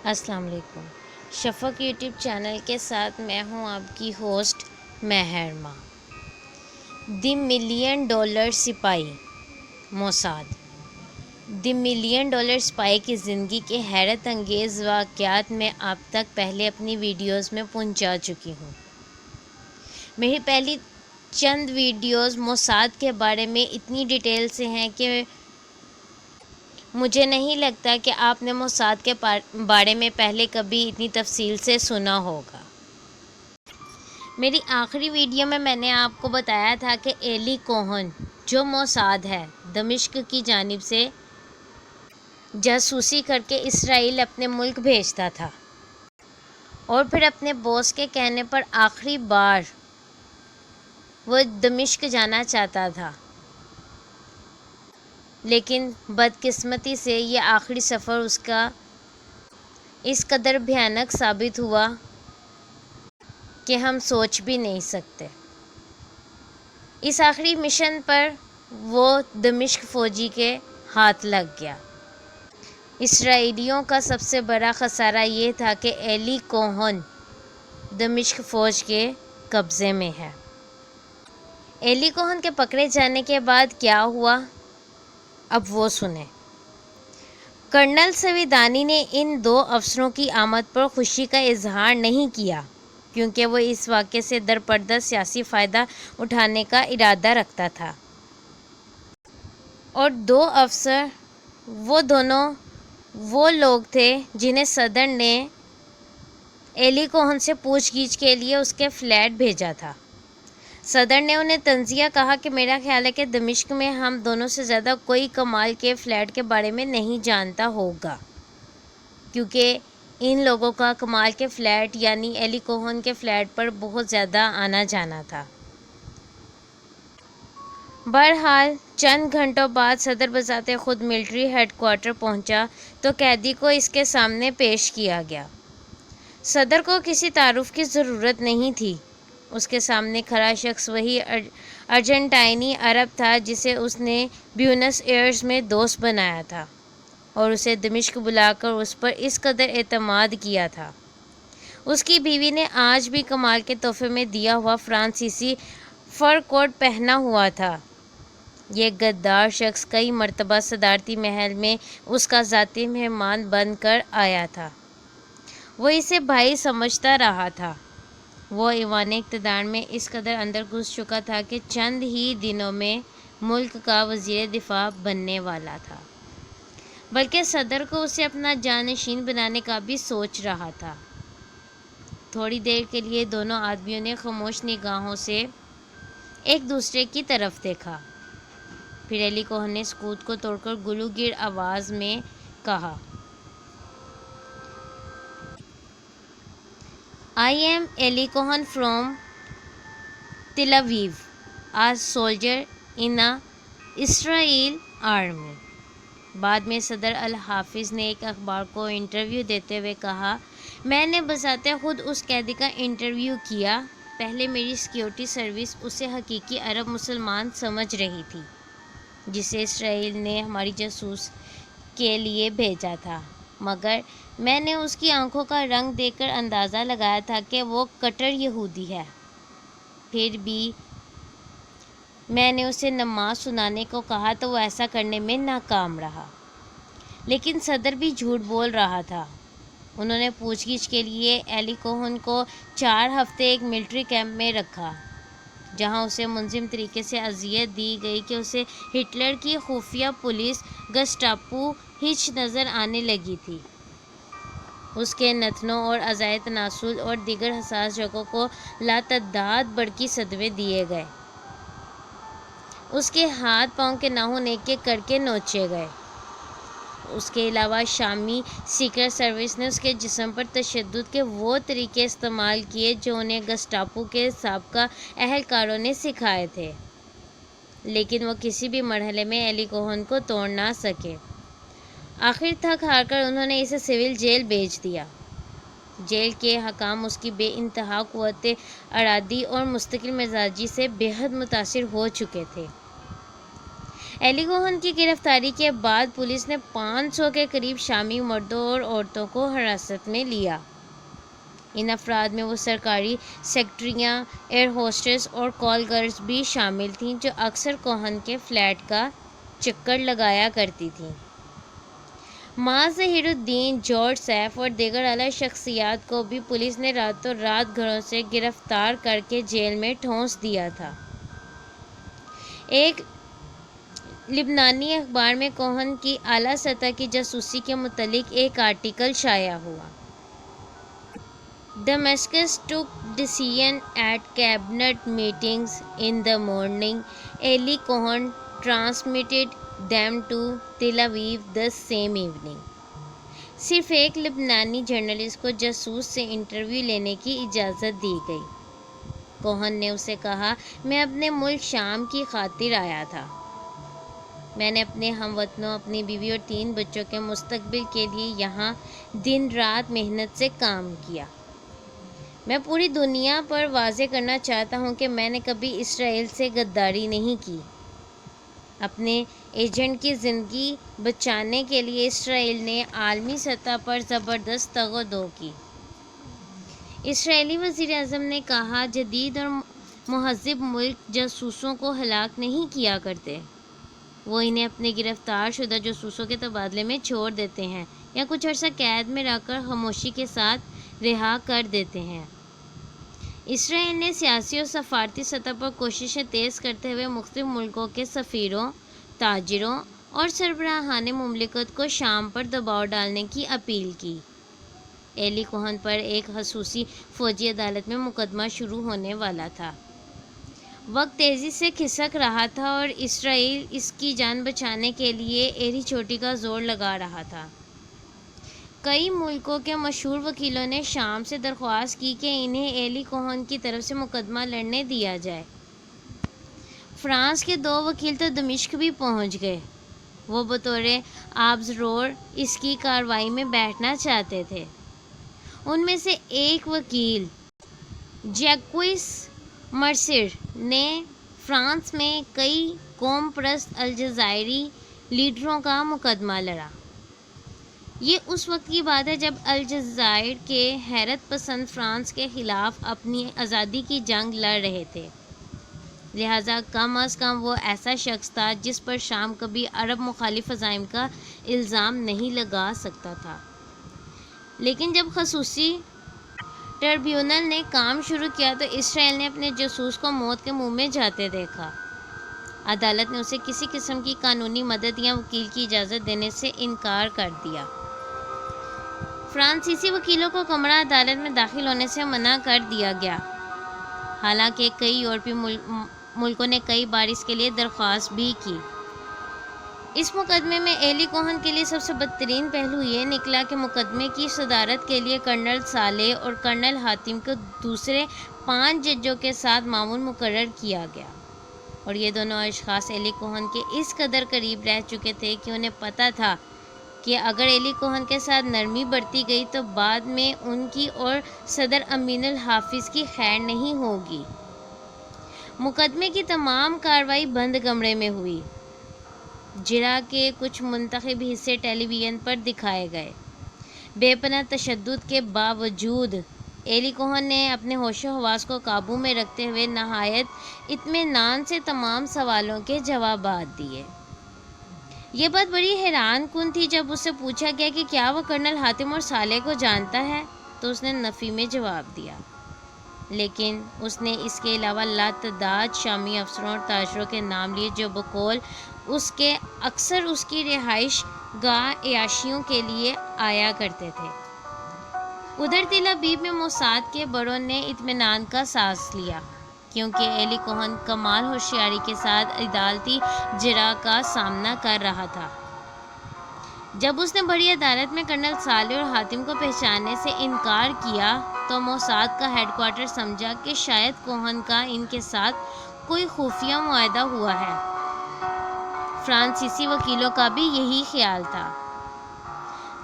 السلام علیکم۔ شفق YouTube channel کے ساتھ میں ہوں آپ کی ہوسٹ مہرما۔ دی ملین ڈالر سپاہی موساد۔ دی ملین ڈالر سپاہی کی زندگی کے حیرت انگیز واقعات میں آپ تک پہلے اپنی ویڈیوز میں پہنچا چکی ہوں۔ میری پہلی چند ویڈیوز موساد کے بارے میں اتنی ڈیٹیل سے ہیں کہ مجھے نہیں لگتا کہ آپ نے موساد کے بارے میں پہلے کبھی اتنی تفصیل سے سنا ہوگا۔ میری آخری ویڈیو میں نے آپ کو بتایا تھا کہ ایلی کوہن جو موساد ہے دمشق کی جانب سے جاسوسی کر کے اسرائیل اپنے ملک بھیجتا تھا اور پھر اپنے باس کے کہنے پر آخری بار وہ دمشق جانا چاہتا تھا، لیکن بدقسمتی سے یہ آخری سفر اس کا اس قدر بھیانک ثابت ہوا کہ ہم سوچ بھی نہیں سکتے۔ اس آخری مشن پر وہ دمشق فوجی کے ہاتھ لگ گیا۔ اسرائیلیوں کا سب سے بڑا خسارہ یہ تھا کہ ایلی کوہن دمشق فوج کے قبضے میں ہے۔ ایلی کوہن کے پکڑے جانے کے بعد کیا ہوا، اب وہ سنیں۔ کرنل سویدانی نے ان دو افسروں کی آمد پر خوشی کا اظہار نہیں کیا کیونکہ وہ اس واقعے سے درپردہ سیاسی فائدہ اٹھانے کا ارادہ رکھتا تھا، اور دو افسر وہ دونوں وہ لوگ تھے جنہیں صدر نے ایلی کوہن سے پوچھ گچھ کے لیے اس کے فلیٹ بھیجا تھا۔ صدر نے انہیں تنزیہ کہا کہ میرا خیال ہے کہ دمشق میں ہم دونوں سے زیادہ کوئی کمال کے فلیٹ کے بارے میں نہیں جانتا ہوگا، کیونکہ ان لوگوں کا کمال کے فلیٹ یعنی ایلی کوہن کے فلیٹ پر بہت زیادہ آنا جانا تھا۔ بہرحال چند گھنٹوں بعد صدر بذات خود ملٹری ہیڈ کوارٹر پہنچا تو قیدی کو اس کے سامنے پیش کیا گیا۔ صدر کو کسی تعارف کی ضرورت نہیں تھی۔ اس کے سامنے کھڑا شخص وہی ارجنٹائنی عرب تھا جسے اس نے بیونس ایئرز میں دوست بنایا تھا اور اسے دمشق بلا کر اس پر اس قدر اعتماد کیا تھا۔ اس کی بیوی نے آج بھی کمال کے تحفے میں دیا ہوا فرانسیسی فر کوٹ پہنا ہوا تھا۔ یہ غدار شخص کئی مرتبہ صدارتی محل میں اس کا ذاتی مہمان بن کر آیا تھا۔ وہ اسے بھائی سمجھتا رہا تھا۔ وہ ایوان اقتدار میں اس قدر اندر گھس چکا تھا کہ چند ہی دنوں میں ملک کا وزیر دفاع بننے والا تھا، بلکہ صدر کو اسے اپنا جانشین بنانے کا بھی سوچ رہا تھا۔ تھوڑی دیر کے لیے دونوں آدمیوں نے خاموش نگاہوں سے ایک دوسرے کی طرف دیکھا، پھر ایلی کوہن نے سکوت کو توڑ کر گلوگیر آواز میں کہا، I am Eli Cohen from Tel Aviv, a soldier in the Israel Army۔ بعد میں صدر الحافظ نے ایک اخبار کو انٹرویو دیتے ہوئے کہا، میں نے بذات خود اس قیدی کا انٹرویو کیا۔ پہلے میری سیکیورٹی سروس اسے حقیقی عرب مسلمان سمجھ رہی تھی جسے اسرائیل نے ہماری جاسوس کے لیے بھیجا تھا، مگر میں نے اس کی آنکھوں کا رنگ دیکھ کر اندازہ لگایا تھا کہ وہ کٹر یہودی ہے۔ پھر بھی میں نے اسے نماز سنانے کو کہا تو وہ ایسا کرنے میں ناکام رہا۔ لیکن صدر بھی جھوٹ بول رہا تھا۔ انہوں نے پوچھ گچھ کے لیے ایلی کوہن کو 4 ہفتے ایک ملٹری کیمپ میں رکھا، جہاں اسے منظم طریقے سے اذیت دی گئی کہ اسے ہٹلر کی خفیہ پولیس گسٹاپو ہچ نظر آنے لگی تھی۔ اس کے نتنوں اور اعضائے تناسل اور دیگر حساس جگہوں کو لاتعداد برقی صدمے دیے گئے۔ اس کے ہاتھ پاؤں کے ناخن ایک ایک کر کے نوچے گئے۔ اس کے علاوہ شامی سیکرٹ سروس نے اس کے جسم پر تشدد کے وہ طریقے استعمال کیے جو انہیں گسٹاپو کے سابقہ اہلکاروں نے سکھائے تھے، لیکن وہ کسی بھی مرحلے میں ایلی کوہن کو توڑ نہ سکے۔ آخر تھک ہار کر انہوں نے اسے سول جیل بھیج دیا۔ جیل کے حکام اس کی بے انتہا قوت ارادی اور مستقل مزاجی سے بے حد متاثر ہو چکے تھے۔ ایلی کوہن کی گرفتاری کے بعد پولیس نے 500 کے قریب شامی مردوں اور عورتوں کو حراست میں لیا۔ ان افراد میں وہ سرکاری سیکرٹریاں، ایئر ہوسٹس اور کال گرلز بھی شامل تھیں جو اکثر کوہن کے فلیٹ کا چکر لگایا کرتی تھیں۔ ماں ظہیر الدین، جارج سیف اور دیگر اعلیٰ شخصیات کو بھی پولیس نے راتوں رات گھروں سے گرفتار کر کے جیل میں ٹھونس دیا تھا۔ ایک لبنانی اخبار میں کوہن کی اعلیٰ سطح کی جاسوسی کے متعلق ایک آرٹیکل شائع ہوا۔ Damascus took decision at cabinet meetings in the morning. Eli Cohen transmitted them to Tel Aviv the same evening. صرف ایک لبنانی جرنلسٹ کو جاسوس سے انٹرویو لینے کی اجازت دی گئی۔ کوہن نے اسے کہا، میں اپنے ملک شام کی خاطر آیا تھا۔ میں نے اپنے ہم وطنوں، اپنی بیوی اور 3 بچوں کے مستقبل کے لیے یہاں دن رات محنت سے کام کیا۔ میں پوری دنیا پر واضح کرنا چاہتا ہوں کہ میں نے کبھی اسرائیل سے غداری نہیں کی۔ اپنے ایجنٹ کی زندگی بچانے کے لیے اسرائیل نے عالمی سطح پر زبردست تگ و دو کی۔ اسرائیلی وزیر اعظم نے کہا، جدید اور مہذب ملک جاسوسوں کو ہلاک نہیں کیا کرتے، وہ انہیں اپنے گرفتار شدہ جاسوسوں کے تبادلے میں چھوڑ دیتے ہیں یا کچھ عرصہ قید میں رکھ کر خاموشی کے ساتھ رہا کر دیتے ہیں۔ اسرائیل نے سیاسی اور سفارتی سطح پر کوششیں تیز کرتے ہوئے مختلف ملکوں کے سفیروں، تاجروں اور سربراہان مملکت کو شام پر دباؤ ڈالنے کی اپیل کی۔ ایلی کوہن پر ایک خصوصی فوجی عدالت میں مقدمہ شروع ہونے والا تھا۔ وقت تیزی سے کھسک رہا تھا اور اسرائیل اس کی جان بچانے کے لیے ایڑی چوٹی کا زور لگا رہا تھا۔ کئی ملکوں کے مشہور وکیلوں نے شام سے درخواست کی کہ انہیں ایلی کوہن کی طرف سے مقدمہ لڑنے دیا جائے۔ فرانس کے 2 وکیل تو دمشق بھی پہنچ گئے۔ وہ بطور آبزرور اس کی کارروائی میں بیٹھنا چاہتے تھے۔ ان میں سے ایک وکیل، جیکوئس مرسر، نے فرانس میں کئی قوم پرست الجزائری لیڈروں کا مقدمہ لڑا۔ یہ اس وقت کی بات ہے جب الجزائر کے حیرت پسند فرانس کے خلاف اپنی آزادی کی جنگ لڑ رہے تھے، لہٰذا کم از کم وہ ایسا شخص تھا جس پر شام کبھی عرب مخالف عزائم کا الزام نہیں لگا سکتا تھا۔ لیکن جب خصوصی ٹریبیونل نے کام شروع کیا تو اسرائیل نے اپنے جاسوس کو موت کے منہ میں جاتے دیکھا۔ عدالت نے اسے کسی قسم کی قانونی مدد یا وکیل کی اجازت دینے سے انکار کر دیا۔ فرانسیسی وکیلوں کو کمرہ عدالت میں داخل ہونے سے منع کر دیا گیا، حالانکہ کئی یورپی ملکوں نے کئی بار اس کے لیے درخواست بھی کی۔ اس مقدمے میں ایلی کوہن کے لیے سب سے بدترین پہلو یہ نکلا کہ مقدمے کی صدارت کے لیے کرنل صالح اور کرنل حاتم کو دوسرے 5 ججوں کے ساتھ معاون مقرر کیا گیا، اور یہ دونوں اشخاص ایلی کوہن کے اس قدر قریب رہ چکے تھے کہ انہیں پتہ تھا کہ اگر ایلی کوہن کے ساتھ نرمی برتی گئی تو بعد میں ان کی اور صدر امین الحافظ کی خیر نہیں ہوگی۔ مقدمے کی تمام کارروائی بند کمرے میں ہوئی۔ جرح کے کچھ منتخب حصے ٹیلی ویژن پر دکھائے گئے۔ بے پناہ تشدد کے باوجود ایلی کوہن نے اپنے ہوش و حواس کو قابو میں رکھتے ہوئے نہایت اطمینان سے تمام سوالوں کے جوابات دیے۔ یہ بات بڑی حیران کن تھی۔ جب اس سے پوچھا گیا کہ کیا وہ کرنل حاتم اور صالح کو جانتا ہے تو اس نے نفی میں جواب دیا، لیکن اس نے اس کے علاوہ لاتعداد شامی افسروں اور تاجروں کے نام لیے جو بقول اس کے اکثر اس کی رہائش گاہ عیاشیوں کے لیے آیا کرتے تھے۔ ادھر تل ابیب میں موساد کے بڑوں نے اطمینان کا سانس لیا، کیونکہ ایلی کوہن کمال ہوشیاری کے ساتھ عدالتی جرح کا سامنا کر رہا تھا۔ جب اس نے بڑی عدالت میں کرنل صالح اور حاتم کو پہچاننے سے انکار کیا تو موساد کا ہیڈ کوارٹر سمجھا کہ شاید کوہن کا ان کے ساتھ کوئی خفیہ معاہدہ ہوا ہے۔ فرانسیسی وکیلوں کا بھی یہی خیال تھا۔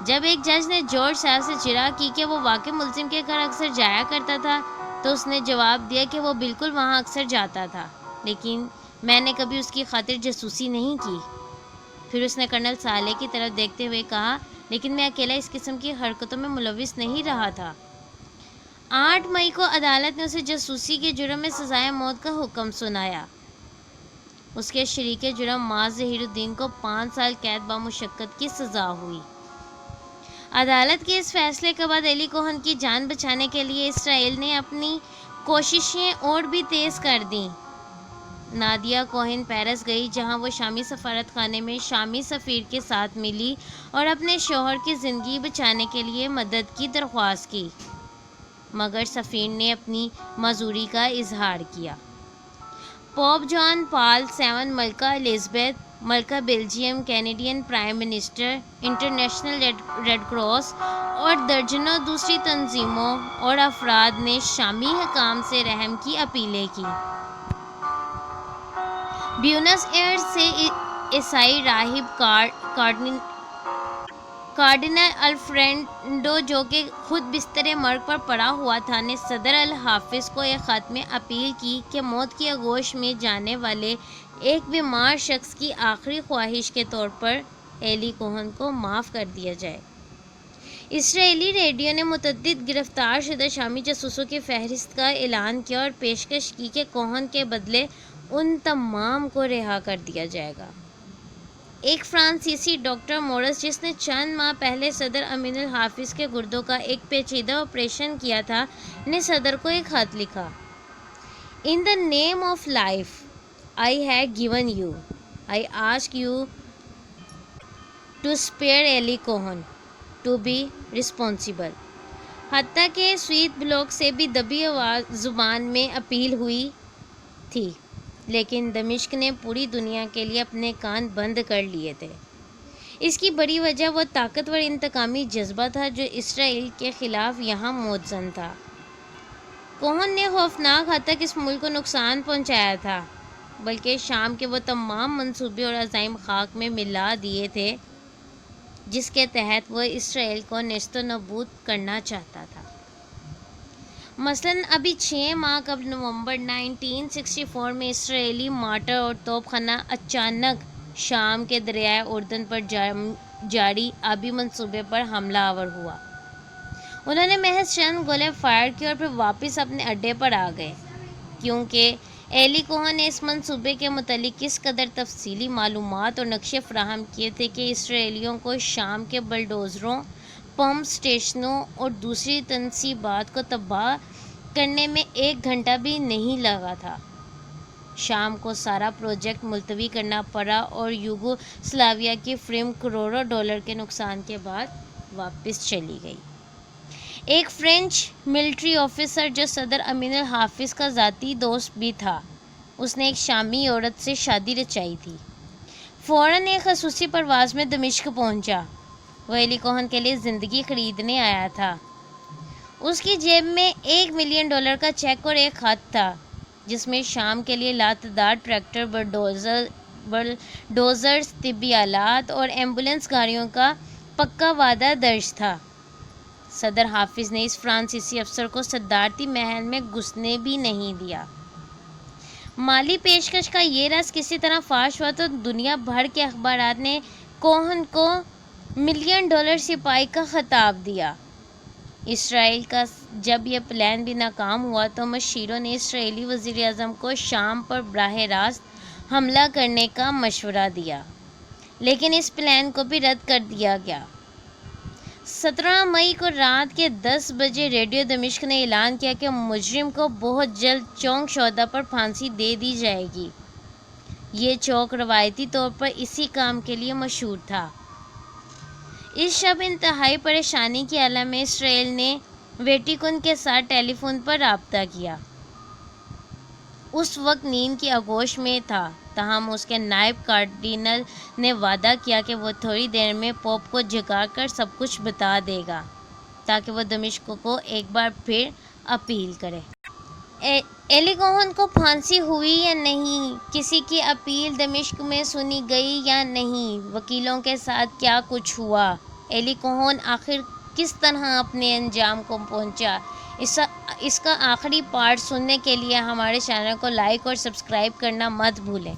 جب ایک جج نے جارج صاحب سے جرح کی کہ وہ واقع ملزم کے گھر اکثر جایا کرتا تھا تو اس نے جواب دیا کہ وہ بالکل وہاں اکثر جاتا تھا، لیکن میں نے کبھی اس کی خاطر جاسوسی نہیں کی۔ پھر اس نے کرنل صالح کی طرف دیکھتے ہوئے کہا، لیکن میں اکیلا اس قسم کی حرکتوں میں ملوث نہیں رہا تھا۔ 8 مئی کو عدالت نے اسے جاسوسی کے جرم میں سزائے موت کا حکم سنایا۔ اس کے شریک جرم معاذ ظہیر الدین کو 5 سال قید بامشقت کی سزا ہوئی۔ عدالت کے اس فیصلے کے بعد ایلی کوہن کی جان بچانے کے لیے اسرائیل نے اپنی کوششیں اور بھی تیز کر دیں۔ نادیہ کوہن پیرس گئی، جہاں وہ شامی سفارت خانے میں شامی سفیر کے ساتھ ملی اور اپنے شوہر کی زندگی بچانے کے لیے مدد کی درخواست کی، مگر سفیر نے اپنی معذوری کا اظہار کیا۔ پوپ جان پال VII، ملکہ الزبیتھ، ملکہ Belgium, Canadian Prime Minister, International Red Cross اور درجنوں دوسری تنظیموں اور افراد نے شامی حکام سے رحم کی اپیلیں کی۔ بیونس ایئرز سے عیسائی راہب کارڈینل الفریڈو، جو کہ خود بستر مرگ پر پڑا ہوا تھا، نے صدر الحافظ کو ایک خط میں اپیل کی کہ موت کی آغوش میں جانے والے ایک بیمار شخص کی آخری خواہش کے طور پر ایلی کوہن کو معاف کر دیا جائے۔ اسرائیلی ریڈیو نے متعدد گرفتار شدہ شامی جاسوسوں کی فہرست کا اعلان کیا اور پیشکش کی کہ کوہن کے بدلے ان تمام کو رہا کر دیا جائے گا۔ ایک فرانسیسی ڈاکٹر مورس، جس نے چند ماہ پہلے صدر امین الحافظ کے گردوں کا ایک پیچیدہ آپریشن کیا تھا، نے صدر کو ایک خط لکھا۔ In the name of life I have given you, I ask you to spare Eli Cohen, to be responsible۔ حتیٰ کہ سویت بلاک سے بھی دبی زبان میں اپیل ہوئی تھی، لیکن دمشق نے پوری دنیا کے لیے اپنے کان بند کر لیے تھے۔ اس کی بڑی وجہ وہ طاقتور انتقامی جذبہ تھا جو اسرائیل کے خلاف یہاں موزوں تھا۔ کوہن نے خوفناک حد تک اس ملک کو نقصان پہنچایا تھا، بلکہ شام کے وہ تمام منصوبے اور عزائم خاک میں ملا دیے تھے جس کے تحت وہ اسرائیل کو نیست و نابود کرنا چاہتا تھا۔ مثلاً ابھی 6 ماہ قبل نومبر 1964 میں اسرائیلی مارٹر اور توپ خانہ اچانک شام کے دریائے اردن پر جاری آبی منصوبے پر حملہ آور ہوا۔ انہوں نے محض چند گولے فائر کیے اور پھر واپس اپنے اڈے پر آ گئے، کیونکہ ایلی کوہن نے اس منصوبے کے متعلق کس قدر تفصیلی معلومات اور نقشے فراہم کیے تھے کہ اسرائیلیوں کو شام کے بلڈوزروں، پمپ اسٹیشنوں اور دوسری تنصیبات کو تباہ کرنے میں 1 گھنٹہ بھی نہیں لگا تھا۔ شام کو سارا پروجیکٹ ملتوی کرنا پڑا اور یوگوسلاویہ کی فرم کروڑوں ڈالر کے نقصان کے بعد واپس چلی گئی۔ ایک فرینچ ملٹری آفیسر جو صدر امین الحافظ کا ذاتی دوست بھی تھا، اس نے ایک شامی عورت سے شادی رچائی تھی۔ فوراً ایک خصوصی پرواز میں دمشق پہنچا۔ وہ ایلی کوہن کے لیے زندگی خریدنے آیا تھا۔ اس کی جیب میں $1 ملین کا چیک اور ایک خط تھا جس میں شام کے لیے لاتعداد ٹریکٹر، بلڈوزرز، طبی آلات اور ایمبولینس گاڑیوں کا پکا وعدہ درج تھا۔ صدر حافظ نے اس فرانسیسی افسر کو صدارتی محل میں گھسنے بھی نہیں دیا۔ مالی پیشکش کا یہ راز کسی طرح فاش ہوا تو دنیا بھر کے اخبارات نے کوہن کو $1 ملین سپاہی کا خطاب دیا۔ اسرائیل کا جب یہ پلان بھی ناکام ہوا تو مشیروں نے اسرائیلی وزیر اعظم کو شام پر براہ راست حملہ کرنے کا مشورہ دیا، لیکن اس پلان کو بھی رد کر دیا گیا۔ 17 مئی کو رات کے 10 بجے ریڈیو دمشق نے اعلان کیا کہ مجرم کو بہت جلد چوک شہداء پر پھانسی دے دی جائے گی۔ یہ چوک روایتی طور پر اسی کام کے لیے مشہور تھا۔ اس شب انتہائی پریشانی کی حالت میں اسرائیل نے ویٹیکن کے ساتھ ٹیلی فون پر رابطہ کیا۔ اس وقت نیند کی آغوش میں تھا، تاہم اس کے نائب کارڈینل نے وعدہ کیا کہ وہ تھوڑی دیر میں پوپ کو جگا کر سب کچھ بتا دے گا تاکہ وہ دمشق کو ایک بار پھر اپیل کرے۔ ایلی کوہن کو پھانسی ہوئی یا نہیں، کسی کی اپیل دمشق میں سنی گئی یا نہیں، وکیلوں کے ساتھ کیا کچھ ہوا، ایلی کوہن آخر کس طرح اپنے انجام کو پہنچا، اس کا آخری پارٹ سننے کے لیے ہمارے چینل کو لائک اور سبسکرائب کرنا مت بھولیں۔